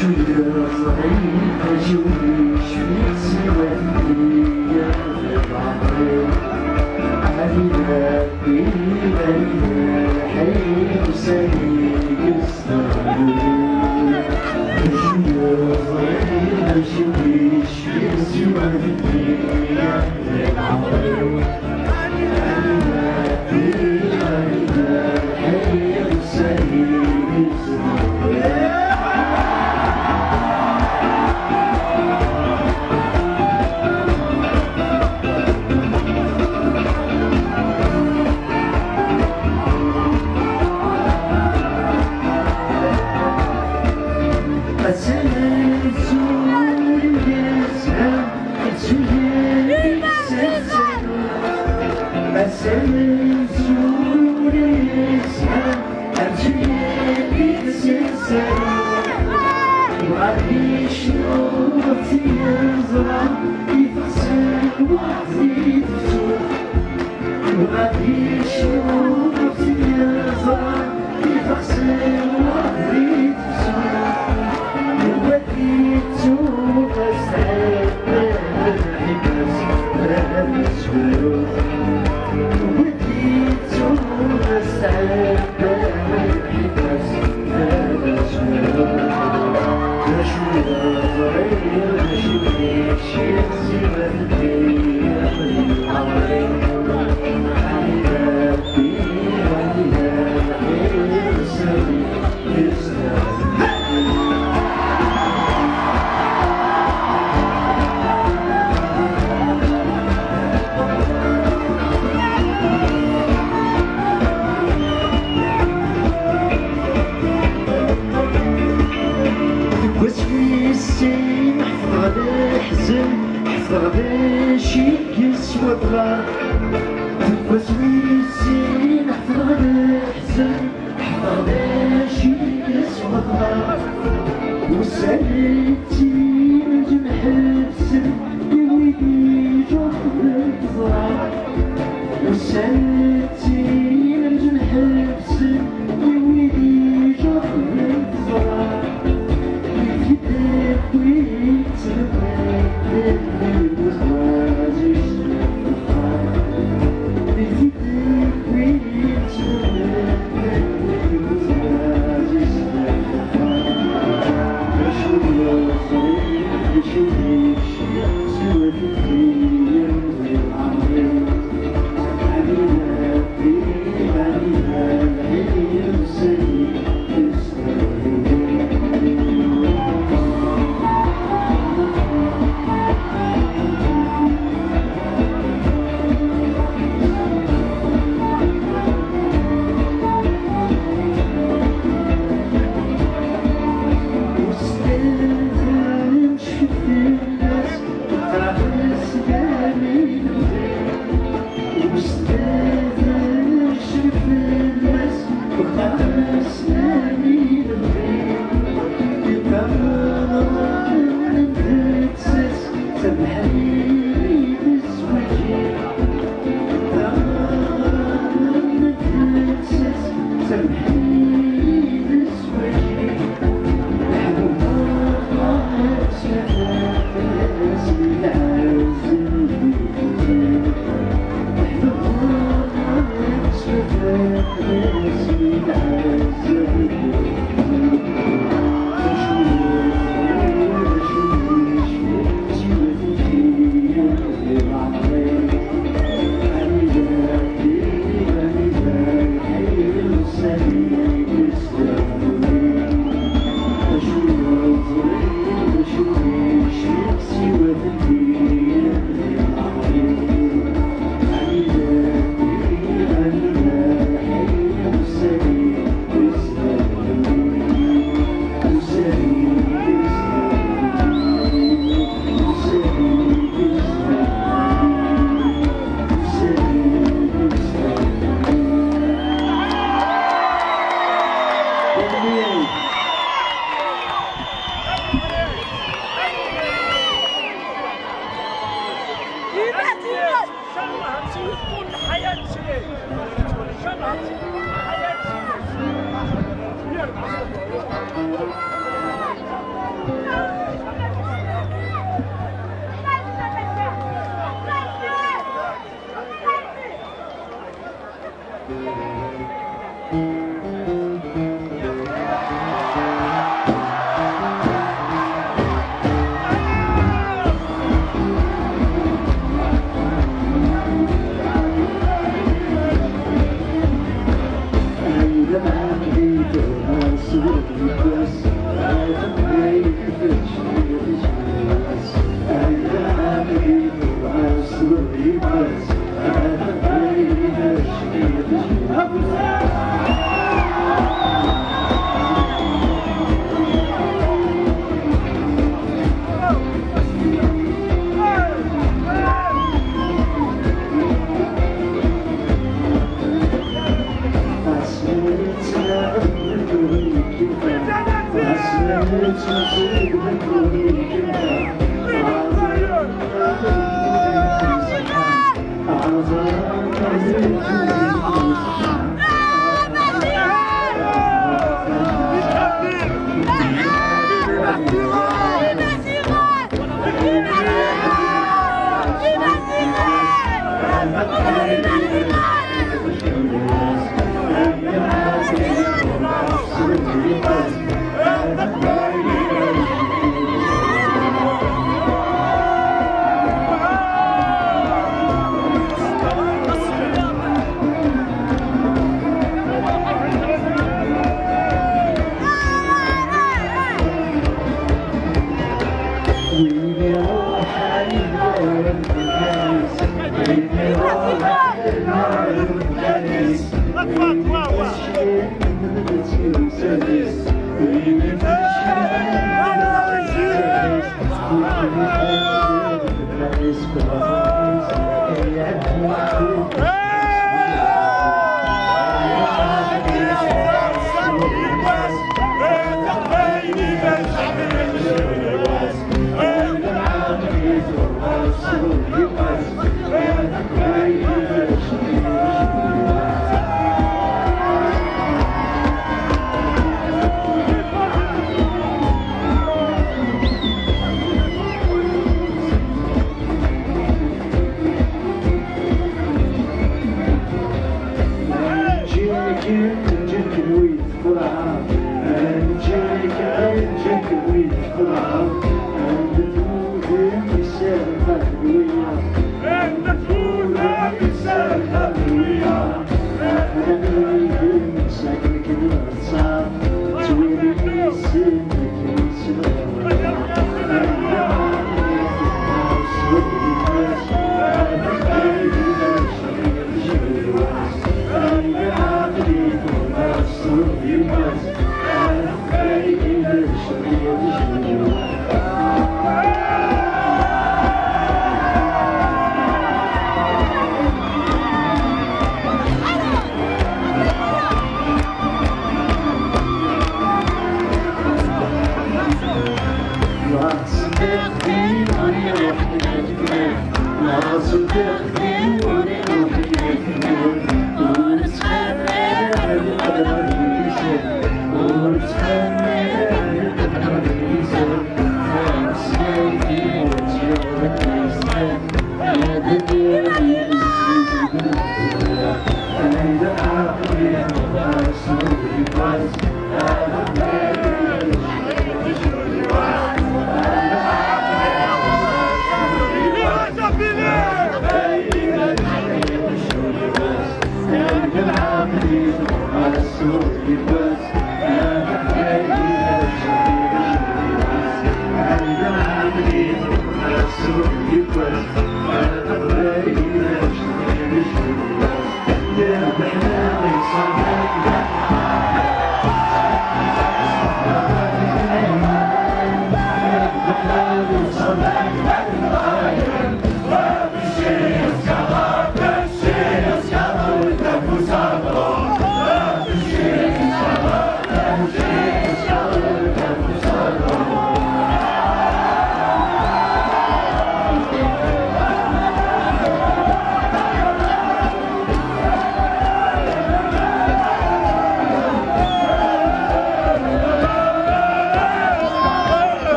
شوية صغير أجويش في سوادية بعمري علينا بيبني حي وسني يستغرب شوية صغير أجويش في سوادية بعمري علينا بيبني حي وسني يستغرب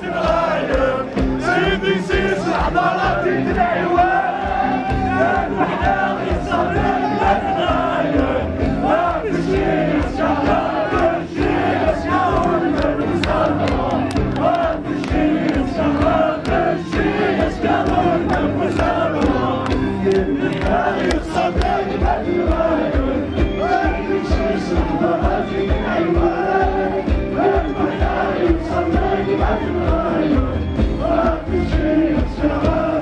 تتغير سيدي سيس الحضارات تتنعوان كانوا احنا غير صغير ما تتغير ما في شي يتشهر ما في شي يتشهر ما في شي يتشهر ما في شي يتشهر ما في شي غير صغير ما تتغير ما في شي الحضارات تتنعوان كانوا احنا غير صغير ما تتغير ما في شي يتشهر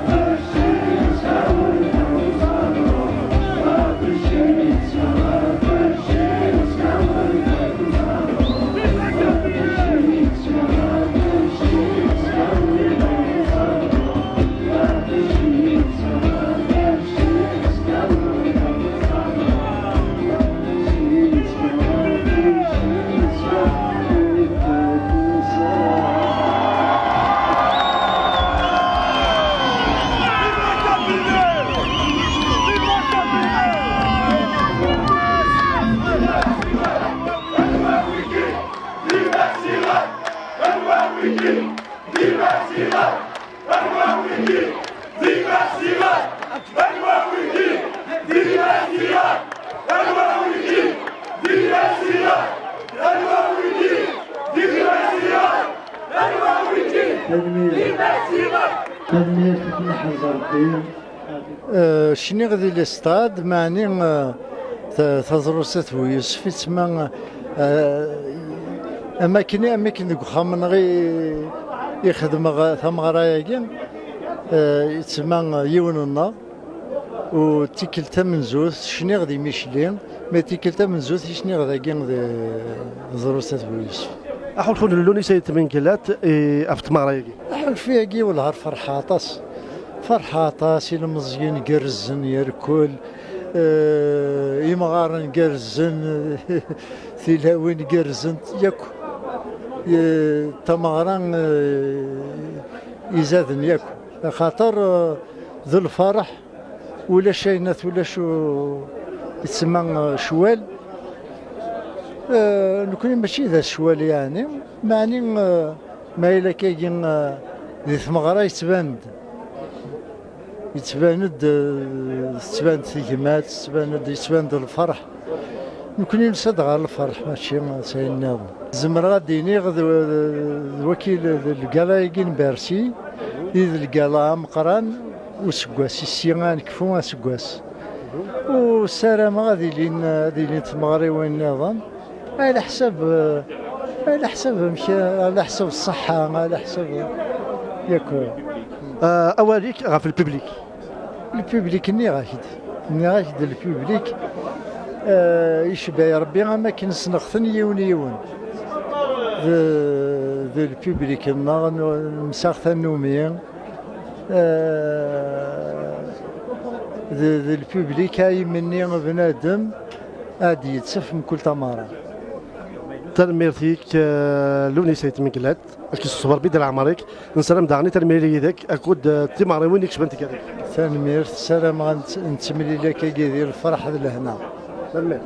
شني غادي الاستاد معني تضرست ويوسف تسمى اماكن ديك وخا غي يخدم ثمغرايا يتسمى يوننا وتيكلتا من زوز شني غادي ميشلين ما تيكلتا من زوز شني غادي ضرست ويوسف احول فون اللوني سيد من كلات افت مغرايا احول فيها كي والهار فرحاطاس فرحاطاس الى مزيان قرزن يركل يمغارن قرزن ثلاوين قرزن ياكو تمغران يزادن ياكو خاطر ذو الفرح ولا شينات ولا شو يتسمى شوال نكون ماشي ذا الشوال يعني معني ما إلا كاين ذي ثمغرة يتباند تباند ثيكمات يتباند الفرح نكون نسد على الفرح ماشي سايناض زمر غاديني وكيل الكالايكين بارسي إذ الكالا مقران وسكواس السيغان كفو سكواس والسلام غادي لين تمغري وين نظام على حسب على حسب الصحة على حسب ياكل اواليك غا في البوبليك ني غاكد البوبليك يشبه ربي ما كنسنخثن يون ذا البوبليك مساخث النومية ذا البوبليك هاي مني بنادم عادي يتسف من كل تمارة تنميرتيك لوني سيت من كلات اسكي الصبر بيد العمريك نسلم دعني تنميري يدك اكود تيماري وين كشبنت كذا تنمير سلام نتملي لك كي الفرح لهنا تنمير